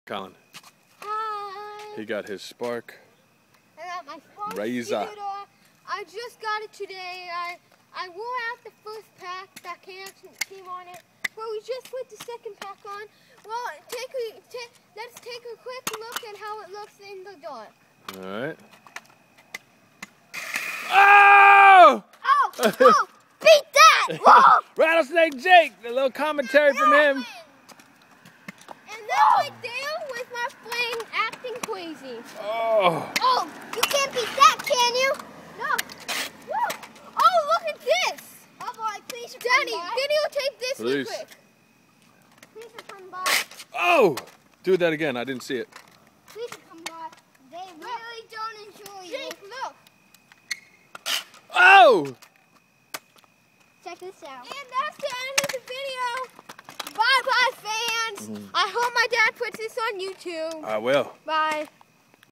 Colin. Hi. He got his Spark. I got my Spark Razor. I just got it today. I wore out the first pack that came on it, but we just put the second pack on. Well, let's take a quick look at how it looks in the dark. All right. Oh! Oh! Oh! Beat that! Whoa! Rattlesnake Jake, a little commentary from him. And that right there was my flame acting crazy. Oh! Oh! You can't beat that, can you? No. Woo. Oh, look at this! Oh boy, please Danny, videotape this real Please. quick. Please come by. Oh! Do that again. I didn't see it. Please come by. They really don't enjoy you. Jake, look. Oh! Check this out. And that's the end of the video. Bye-bye, fans. I hope my dad puts this on YouTube. I will. Bye.